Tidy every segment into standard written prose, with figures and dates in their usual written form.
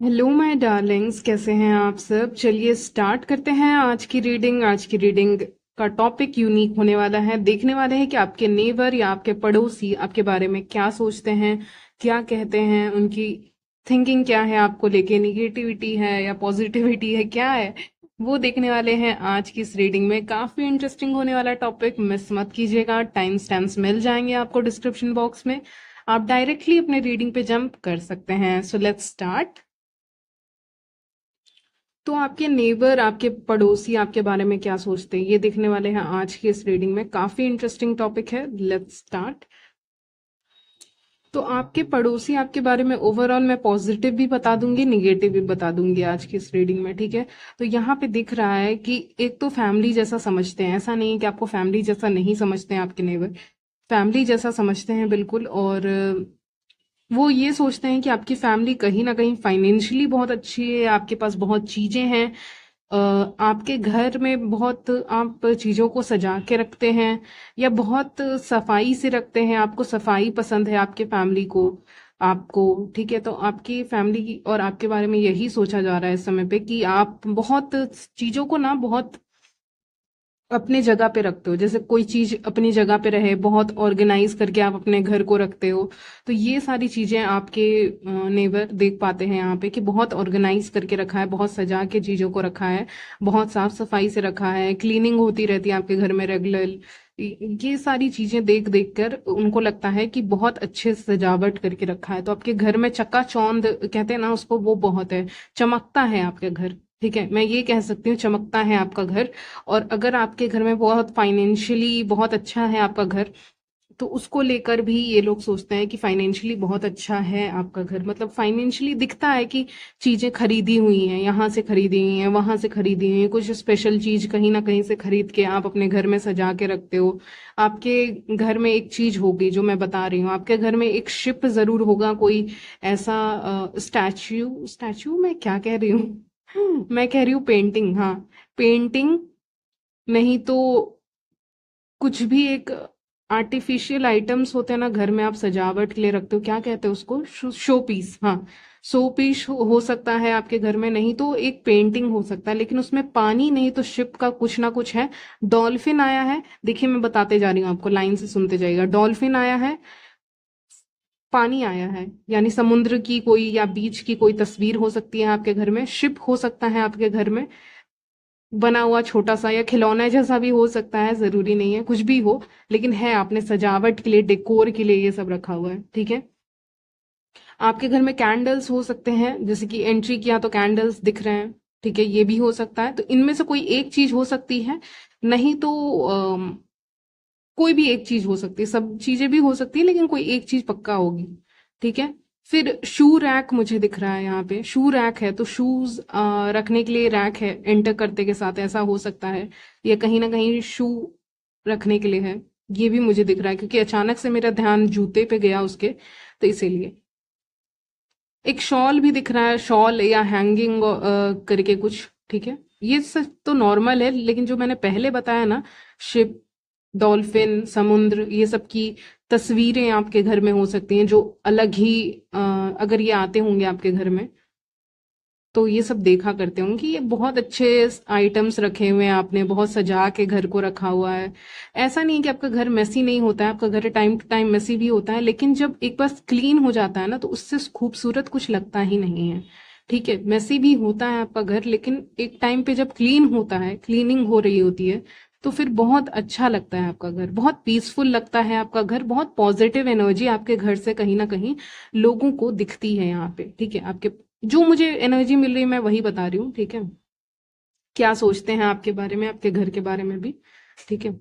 Hello my Darling's, कैसे हैं आप सब। चलिए स्टार्ट करते हैं आज की रीडिंग। आज की रीडिंग का टॉपिक यूनिक होने वाला है। देखने वाले हैं कि आपके नेबर या आपके पड़ोसी आपके बारे में क्या सोचते हैं, क्या कहते हैं, उनकी थिंकिंग क्या है, आपको लेके निगेटिविटी है या पॉजिटिविटी है, क्या है वो देखने वाले हैं आज की इस रीडिंग में। काफी इंटरेस्टिंग होने वाला टॉपिक, मिस मत कीजिएगा। टाइम स्टैम्प्स मिल जाएंगे आपको डिस्क्रिप्शन बॉक्स में, आप डायरेक्टली अपने रीडिंग पे जंप कर सकते हैं। So let's start. तो आपके नेबर, आपके पड़ोसी आपके बारे में क्या सोचते हैं, ये देखने वाले हैं आज की इस रीडिंग में। काफी इंटरेस्टिंग टॉपिक है। Let's start. तो आपके पड़ोसी आपके बारे में ओवरऑल मैं पॉजिटिव भी बता दूंगी, निगेटिव भी बता दूंगी आज की इस रीडिंग में, ठीक है। तो यहाँ पे दिख रहा है कि एक तो फैमिली जैसा समझते हैं, ऐसा नहीं है कि आपको फैमिली जैसा नहीं समझते हैं आपके नेबर, फैमिली जैसा समझते हैं बिल्कुल। और वो ये सोचते हैं कि आपकी फैमिली कहीं ना कहीं फाइनेंशियली बहुत अच्छी है, आपके पास बहुत चीजें हैं, आपके घर में बहुत आप चीजों को सजा के रखते हैं या बहुत सफाई से रखते हैं, आपको सफाई पसंद है आपके फैमिली को, आपको, ठीक है। तो आपकी फैमिली की और आपके बारे में यही सोचा जा रहा है इस समय पे कि आप बहुत चीजों को ना बहुत अपने जगह पे रखते हो, जैसे कोई चीज अपनी जगह पे रहे, बहुत ऑर्गेनाइज करके आप अपने घर को रखते हो। तो ये सारी चीजें आपके नेबर देख पाते हैं यहाँ पे कि बहुत ऑर्गेनाइज करके रखा है, बहुत सजा के चीजों को रखा है, बहुत साफ सफाई से रखा है, क्लीनिंग होती रहती है आपके घर में रेगुलर। ये सारी चीजें देख देख कर उनको लगता है कि बहुत अच्छे से सजावट करके रखा है। तो आपके घर में चकाचौंध कहते हैं ना उसको, वो बहुत है, चमकता है आपके घर, ठीक है। मैं ये कह सकती हूँ चमकता है आपका घर। और अगर आपके घर में बहुत फाइनेंशियली बहुत अच्छा है आपका घर, तो उसको लेकर भी ये लोग सोचते हैं कि फाइनेंशियली बहुत अच्छा है आपका घर, मतलब फाइनेंशियली दिखता है कि चीजें खरीदी हुई हैं, यहाँ से खरीदी हुई हैं, वहां से खरीदी हुई हैं, कुछ स्पेशल चीज कहीं ना कहीं से खरीद के आप अपने घर में सजा के रखते हो। आपके घर में एक चीज होगी जो मैं बता रही हूँ, आपके घर में एक शिप जरूर होगा, कोई ऐसा स्टैच्यू, स्टैच्यू मैं क्या कह रही हूँ मैं कह रही हूँ पेंटिंग, हाँ, पेंटिंग, नहीं तो कुछ भी एक आर्टिफिशियल आइटम्स होते हैं ना घर में, आप सजावट के लिए रखते हो, क्या कहते हैं उसको, शो पीस, हाँ, शो पीस हो सकता है आपके घर में, नहीं तो एक पेंटिंग हो सकता है, लेकिन उसमें पानी नहीं तो शिप का कुछ ना कुछ है। डॉल्फिन आया है, देखिए मैं बताते जा रही हूँ आपको, लाइन से सुनते जाइएगा। डॉल्फिन आया है, पानी आया है, यानी समुद्र की कोई या बीच की कोई तस्वीर हो सकती है आपके घर में, शिप हो सकता है आपके घर में बना हुआ छोटा सा, या खिलौने जैसा भी हो सकता है, जरूरी नहीं है कुछ भी हो, लेकिन है आपने सजावट के लिए, डेकोर के लिए ये सब रखा हुआ है, ठीक है। आपके घर में कैंडल्स हो सकते हैं, जैसे कि एंट्री किया तो कैंडल्स दिख रहे हैं, ठीक है, ये भी हो सकता है। तो इनमें से कोई एक चीज हो सकती है, नहीं तो कोई भी एक चीज हो सकती है, सब चीजें भी हो सकती है लेकिन कोई एक चीज पक्का होगी, ठीक है। फिर शू रैक मुझे दिख रहा है यहाँ पे, शू रैक है, तो शूज रखने के लिए रैक है, एंटर करते के साथ ऐसा हो सकता है, या कहीं ना कहीं शू रखने के लिए है, ये भी मुझे दिख रहा है, क्योंकि अचानक से मेरा ध्यान जूते पे गया उसके, तो इसीलिए। एक शॉल भी दिख रहा है, शॉल या हैंगिंग करके कुछ, ठीक है। ये सब तो नॉर्मल है, लेकिन जो मैंने पहले बताया ना, शिप, डॉल्फिन, समुद्र, ये सब की तस्वीरें आपके घर में हो सकती हैं जो अलग ही, अ, अगर ये आते होंगे आपके घर में तो ये सब देखा करते होंगे कि ये बहुत अच्छे आइटम्स रखे हुए हैं आपने, बहुत सजा के घर को रखा हुआ है। ऐसा नहीं है कि आपका घर मेसी नहीं होता है, आपका घर टाइम टू टाइम मेसी भी होता है, लेकिन जब एक बार क्लीन हो जाता है ना तो उससे खूबसूरत कुछ लगता ही नहीं है, ठीक है। मेसी भी होता है आपका घर, लेकिन एक टाइम पे जब क्लीन होता है, क्लीनिंग हो रही होती है, तो फिर बहुत अच्छा लगता है आपका घर, बहुत पीसफुल लगता है आपका घर, बहुत पॉजिटिव एनर्जी आपके घर से कहीं ना कहीं लोगों को दिखती है यहाँ पे, ठीक है। आपके जो मुझे एनर्जी मिल रही है मैं वही बता रही हूँ, ठीक है। क्या सोचते हैं आपके बारे में, आपके घर के बारे में भी, ठीक है।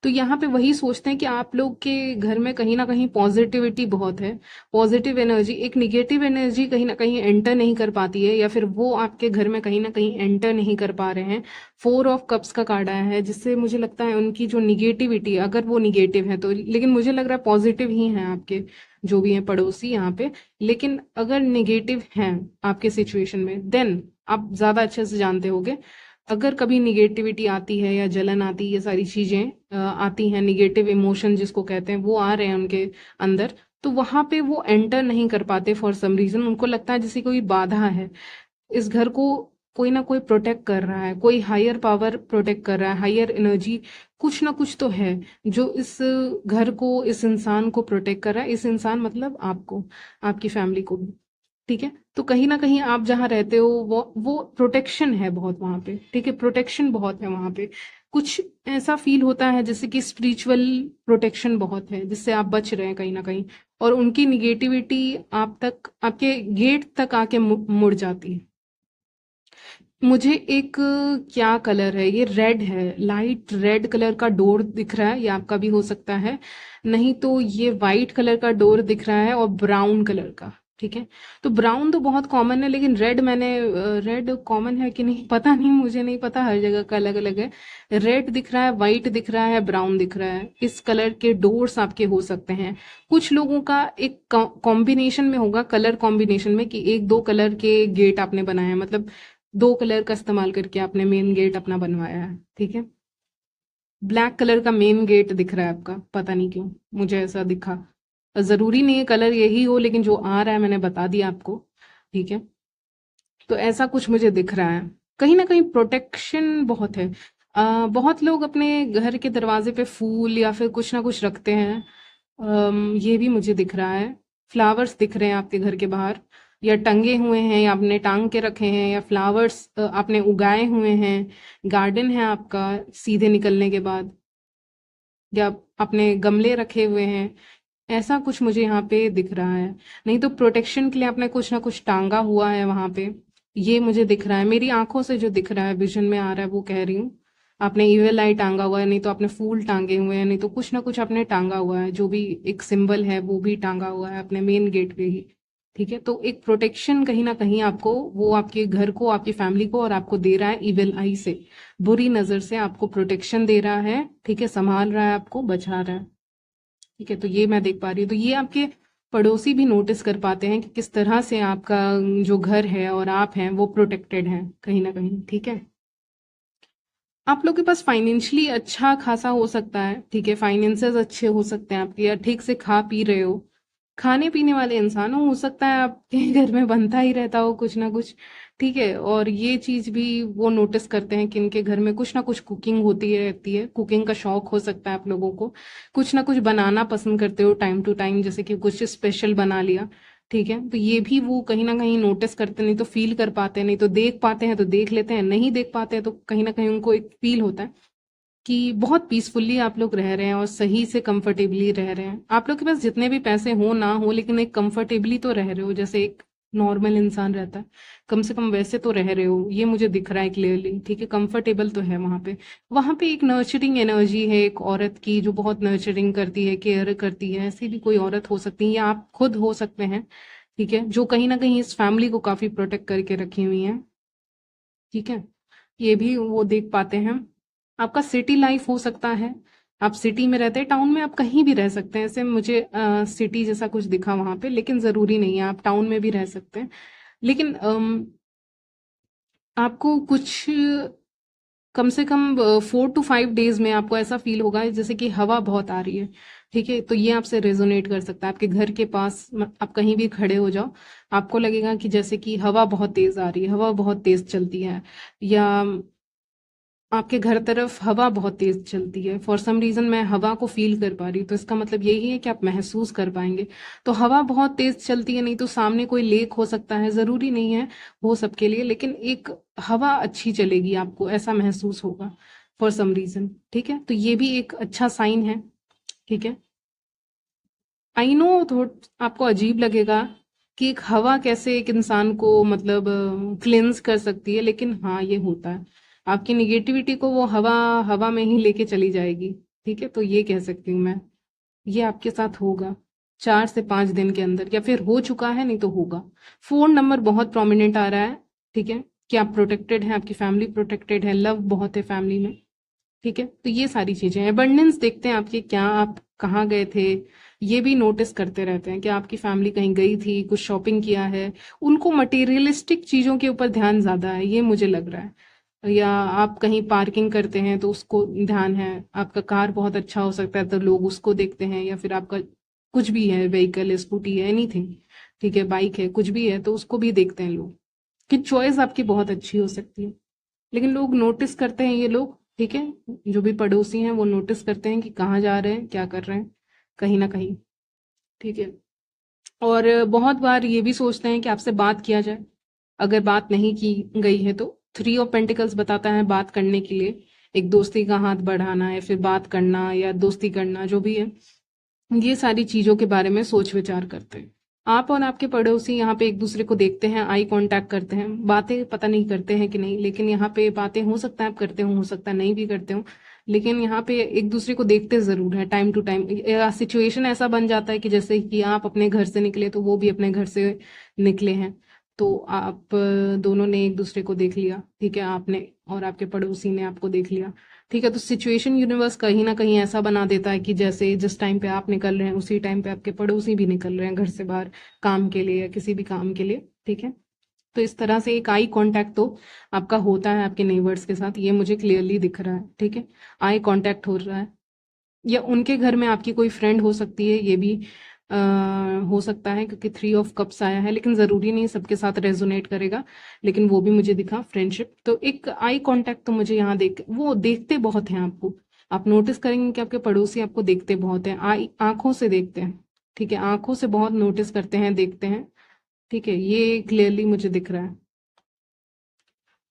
तो यहाँ पे वही सोचते हैं कि आप लोग के घर में कहीं ना कहीं पॉजिटिविटी बहुत है, पॉजिटिव एनर्जी, एक निगेटिव एनर्जी कहीं ना कहीं एंटर नहीं कर पाती है, या फिर वो आपके घर में कहीं ना कहीं एंटर नहीं कर पा रहे हैं। 4 ऑफ कप्स का कार्ड आया है, जिससे मुझे लगता है उनकी जो निगेटिविटी, अगर वो निगेटिव है तो, लेकिन मुझे लग रहा है पॉजिटिव ही हैं आपके जो भी हैं पड़ोसी यहाँ पे। लेकिन अगर निगेटिव हैं आपके सिचुएशन में, देन आप ज्यादा अच्छे से जानते होगे, अगर कभी निगेटिविटी आती है या जलन आती है, ये सारी चीजें आती हैं, निगेटिव इमोशन जिसको कहते हैं वो आ रहे हैं उनके अंदर, तो वहां पे वो एंटर नहीं कर पाते फॉर सम रीजन। उनको लगता है जैसे कोई बाधा है, इस घर को कोई ना कोई प्रोटेक्ट कर रहा है, कोई हायर पावर प्रोटेक्ट कर रहा है, हायर एनर्जी कुछ ना कुछ तो है जो इस घर को, इस इंसान को प्रोटेक्ट कर रहा है। इस इंसान मतलब आपको, आपकी फैमिली को भी। ठीक है, तो कहीं ना कहीं आप जहाँ रहते हो वो प्रोटेक्शन है बहुत वहां पे। ठीक है, प्रोटेक्शन बहुत है वहां पे। कुछ ऐसा फील होता है जैसे कि स्पिरिचुअल प्रोटेक्शन बहुत है, जिससे आप बच रहे हैं कहीं ना कहीं। और उनकी निगेटिविटी आप तक, आपके गेट तक आके मुड़ जाती है। मुझे एक क्या कलर है ये, रेड है, लाइट रेड कलर का डोर दिख रहा है, ये आपका भी हो सकता है। नहीं तो ये वाइट कलर का डोर दिख रहा है और ब्राउन कलर का। ठीक है, तो ब्राउन तो बहुत कॉमन है, लेकिन रेड मैंने, रेड कॉमन है कि नहीं पता नहीं, मुझे नहीं पता, हर जगह का अलग अलग है। रेड दिख रहा है, वाइट दिख रहा है, ब्राउन दिख रहा है। इस कलर के डोर्स आपके हो सकते हैं। कुछ लोगों का एक कॉम्बिनेशन में होगा, कलर कॉम्बिनेशन में, कि एक दो कलर के गेट आपने बनाए हैं, मतलब दो कलर का इस्तेमाल करके आपने मेन गेट अपना बनवाया है। ठीक है, ब्लैक कलर का मेन गेट दिख रहा है आपका, पता नहीं क्यों मुझे ऐसा दिखा। जरूरी नहीं है कलर यही हो, लेकिन जो आ रहा है मैंने बता दिया आपको। ठीक है, तो ऐसा कुछ मुझे दिख रहा है। कहीं ना कहीं प्रोटेक्शन बहुत है। बहुत लोग अपने घर के दरवाजे पे फूल या फिर कुछ ना कुछ रखते हैं। ये भी मुझे दिख रहा है। फ्लावर्स दिख रहे हैं आपके घर के बाहर, या टंगे हुए हैं, या आपने टांग के रखे हैं, या फ्लावर्स आपने उगाए हुए हैं। गार्डन है आपका सीधे निकलने के बाद, या आपने गमले रखे हुए हैं। ऐसा कुछ मुझे यहाँ पे दिख रहा है। नहीं तो प्रोटेक्शन के लिए आपने कुछ ना कुछ टांगा हुआ है वहां पे, ये मुझे दिख रहा है। मेरी आंखों से जो दिख रहा है, विजन में आ रहा है, वो कह रही हूँ। आपने इविल आई टांगा हुआ है, नहीं तो आपने फूल टांगे हुए हैं, नहीं तो कुछ ना कुछ आपने टांगा हुआ है, जो भी एक सिंबल है वो भी टांगा हुआ है अपने मेन गेट पे ही। ठीक है, तो एक प्रोटेक्शन कहीं ना कहीं आपको, वो आपके घर को, आपकी फैमिली को और आपको दे रहा है इविल आई से, बुरी नजर से आपको प्रोटेक्शन दे रहा है। ठीक है, संभाल रहा है आपको, बचा रहा है। ठीक है, तो ये मैं देख पा रही हूँ। तो ये आपके पड़ोसी भी नोटिस कर पाते हैं कि किस तरह से आपका जो घर है और आप हैं वो प्रोटेक्टेड हैं कहीं ना कहीं। ठीक है, आप लोग के पास फाइनेंशियली अच्छा खासा हो सकता है। ठीक है, फाइनेंसेस अच्छे हो सकते हैं आपके, या ठीक से खा पी रहे हो, खाने पीने वाले इंसान हो सकता है आपके घर में बनता ही रहता हो कुछ ना कुछ। ठीक है, और ये चीज भी वो नोटिस करते हैं कि इनके घर में कुछ ना कुछ कुकिंग होती रहती है, कुकिंग का शौक हो सकता है आप लोगों को। कुछ ना कुछ बनाना पसंद करते हो टाइम टू टाइम, जैसे कि कुछ स्पेशल बना लिया। ठीक है, तो ये भी वो कहीं ना कहीं नोटिस करते, नहीं तो फील कर पाते हैं, नहीं तो देख पाते हैं तो देख लेते हैं, नहीं देख पाते हैं तो कहीं ना कहीं उनको एक फील होता है कि बहुत पीसफुली आप लोग रह रहे हैं और सही से कंफर्टेबली रह रहे हैं। आप लोग के पास जितने भी पैसे हो ना हो, लेकिन एक कंफर्टेबली तो रह रहे हो जैसे एक नॉर्मल इंसान रहता है, कम से कम वैसे तो रह रहे हो, ये मुझे दिख रहा है क्लियरली। ठीक है, कंफर्टेबल तो है वहां पे। वहां पे एक नर्चरिंग एनर्जी है एक औरत की, जो बहुत नर्चरिंग करती है, केयर करती है। ऐसी भी कोई औरत हो सकती है, या आप खुद हो सकते हैं। ठीक है, जो कहीं ना कहीं इस फैमिली को काफी प्रोटेक्ट करके रखी हुई है। ठीक है, ये भी वो देख पाते हैं। आपका सिटी लाइफ हो सकता है, आप सिटी में रहते हैं, टाउन में आप कहीं भी रह सकते हैं। ऐसे मुझे सिटी जैसा कुछ दिखा वहां पे, लेकिन जरूरी नहीं है, आप टाउन में भी रह सकते हैं। लेकिन आपको कुछ कम से कम 4 to 5 डेज में आपको ऐसा फील होगा जैसे कि हवा बहुत आ रही है। ठीक है, तो ये आपसे रेजोनेट कर सकता है। आपके घर के पास आप कहीं भी खड़े हो जाओ, आपको लगेगा कि जैसे कि हवा बहुत तेज आ रही है, हवा बहुत तेज चलती है, या आपके घर तरफ हवा बहुत तेज चलती है। फॉर सम रीजन मैं हवा को फील कर पा रही हूँ, तो इसका मतलब यही है कि आप महसूस कर पाएंगे। तो हवा बहुत तेज चलती है, नहीं तो सामने कोई लेक हो सकता है, जरूरी नहीं है हो सबके लिए, लेकिन एक हवा अच्छी चलेगी, आपको ऐसा महसूस होगा फॉर सम रीजन। ठीक है, तो ये भी एक अच्छा साइन है। ठीक है, आई नो थोड़ा आपको अजीब लगेगा कि एक हवा कैसे एक इंसान को मतलब क्लिंस कर सकती है, लेकिन हाँ ये होता है। आपकी निगेटिविटी को वो हवा हवा में ही लेके चली जाएगी। ठीक है, तो ये कह सकती हूँ मैं, ये आपके साथ होगा 4 से 5 दिन के अंदर, या फिर हो चुका है, नहीं तो होगा। फोन नंबर बहुत प्रोमिनेंट आ रहा है। ठीक है, कि आप प्रोटेक्टेड हैं, आपकी फैमिली प्रोटेक्टेड है, लव बहुत है फैमिली में। ठीक है, तो ये सारी चीजें हैं। अबंडेंस देखते हैं आपके, क्या आप कहाँ गए थे, ये भी नोटिस करते रहते हैं कि आपकी फैमिली कहीं गई थी, कुछ शॉपिंग किया है। उनको मटेरियलिस्टिक चीजों के ऊपर ध्यान ज्यादा है, ये मुझे लग रहा है। या आप कहीं पार्किंग करते हैं तो उसको ध्यान है, आपका कार बहुत अच्छा हो सकता है तो लोग उसको देखते हैं, या फिर आपका कुछ भी है, व्हीकल है, स्कूटी है, एनीथिंग, ठीक है, बाइक है, कुछ भी है, तो उसको भी देखते हैं लोग कि चॉइस आपकी बहुत अच्छी हो सकती है। लेकिन लोग नोटिस करते हैं, ये लोग, ठीक है, जो भी पड़ोसी हैं वो नोटिस करते हैं कि कहाँ जा रहे हैं, क्या कर रहे हैं, कहीं ना कहीं, ठीक है। और बहुत बार ये भी सोचते हैं कि आपसे बात किया जाए, अगर बात नहीं की गई है तो 3 ऑफ पेंटिकल्स बताता है बात करने के लिए, एक दोस्ती का हाथ बढ़ाना या फिर बात करना या दोस्ती करना, जो भी है, ये सारी चीजों के बारे में सोच विचार करते हैं। आप और आपके पड़ोसी यहाँ पे एक दूसरे को देखते हैं, आई कांटेक्ट करते हैं, बातें पता नहीं करते हैं कि नहीं, लेकिन यहाँ पे बातें हो सकता है आप करते हो सकता है नहीं भी करते हो, लेकिन यहाँ पे एक दूसरे को देखते जरूर है टाइम टू टाइम। सिचुएशन ऐसा बन जाता है कि जैसे कि आप अपने घर से निकले तो वो भी अपने घर से निकले हैं, तो आप दोनों ने एक दूसरे को देख लिया, ठीक है, आपने और आपके पड़ोसी ने आपको देख लिया, ठीक है। तो सिचुएशन यूनिवर्स कहीं ना कहीं ऐसा बना देता है कि जैसे जिस टाइम पे आप निकल रहे हैं उसी टाइम पे आपके पड़ोसी भी निकल रहे हैं घर से बाहर, काम के लिए या किसी भी काम के लिए, ठीक है। तो इस तरह से एक आई कांटेक्ट तो आपका होता है आपके नेबर्स के साथ, ये मुझे क्लियरली दिख रहा है, ठीक है। आई कांटेक्ट हो रहा है, या उनके घर में आपकी कोई फ्रेंड हो सकती है, ये भी हो सकता है, क्योंकि 3 ऑफ कप्स आया है, लेकिन जरूरी नहीं सबके साथ रेजोनेट करेगा, लेकिन वो भी मुझे दिखा फ्रेंडशिप। तो एक आई कांटेक्ट तो मुझे यहाँ देख, वो देखते बहुत हैं आपको, आप नोटिस करेंगे कि आपके पड़ोसी आपको देखते बहुत हैं, आई आंखों से देखते हैं, ठीक है, आंखों से बहुत नोटिस करते हैं, देखते हैं, ठीक है, ये क्लियरली मुझे दिख रहा है।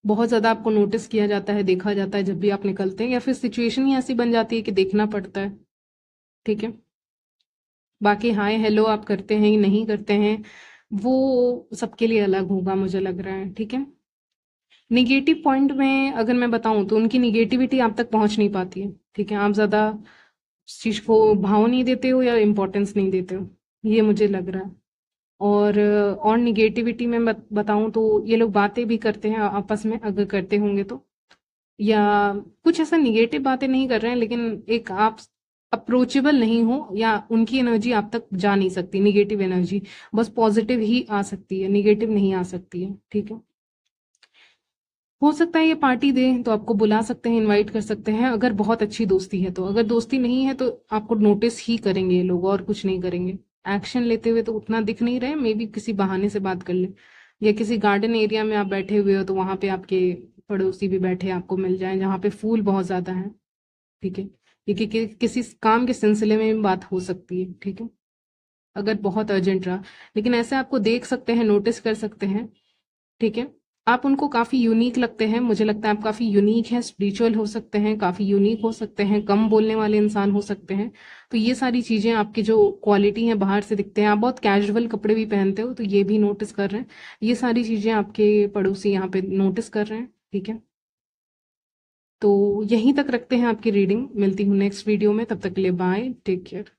बहुत ज्यादा आपको नोटिस किया जाता है, देखा जाता है जब भी आप निकलते हैं, या फिर सिचुएशन ही ऐसी बन जाती है कि देखना पड़ता है, ठीक है। बाकी हाय हेलो आप करते हैं नहीं करते हैं, वो सबके लिए अलग होगा मुझे लग रहा है, ठीक है। निगेटिव पॉइंट में अगर मैं बताऊं तो उनकी निगेटिविटी आप तक पहुंच नहीं पाती है, ठीक है, आप ज्यादा उस चीज को भाव नहीं देते हो या इम्पोर्टेंस नहीं देते हो, ये मुझे लग रहा है। और निगेटिविटी में बताऊं तो ये लोग बातें भी करते हैं आपस में, अगर करते होंगे तो, या कुछ ऐसा निगेटिव बातें नहीं कर रहे हैं, लेकिन एक आप अप्रोचेबल नहीं हो, या उनकी एनर्जी आप तक जा नहीं सकती, निगेटिव एनर्जी, बस पॉजिटिव ही आ सकती है, निगेटिव नहीं आ सकती है, ठीक है। हो सकता है ये पार्टी दें तो आपको बुला सकते हैं, इनवाइट कर सकते हैं, अगर बहुत अच्छी दोस्ती है तो, अगर दोस्ती नहीं है तो आपको नोटिस ही करेंगे ये लोग और कुछ नहीं करेंगे। एक्शन लेते हुए तो उतना दिख नहीं रहे, मे बी किसी बहाने से बात कर ले, या किसी गार्डन एरिया में आप बैठे हुए हो तो वहां पे आपके पड़ोसी भी बैठे आपको मिल जाए जहाँ पे फूल बहुत ज्यादा है, ठीक है। ये किसी काम के सिलसिले में भी बात हो सकती है, ठीक है, अगर बहुत अर्जेंट रहा, लेकिन ऐसे आपको देख सकते हैं, नोटिस कर सकते हैं, ठीक है। आप उनको काफी यूनिक लगते हैं, मुझे लगता है आप काफी यूनिक हैं, स्पिरिचुअल हो सकते हैं, काफी यूनिक हो सकते हैं, कम बोलने वाले इंसान हो सकते हैं, तो ये सारी चीजें आपकी जो क्वालिटी है बाहर से दिखते हैं। आप बहुत कैजुअल कपड़े भी पहनते हो तो ये भी नोटिस कर रहे हैं, ये सारी चीजें आपके पड़ोसी यहाँ पे नोटिस कर रहे हैं, ठीक है। तो यहीं तक रखते हैं आपकी रीडिंग, मिलती हूँ नेक्स्ट वीडियो में, तब तक के लिए बाय, टेक केयर।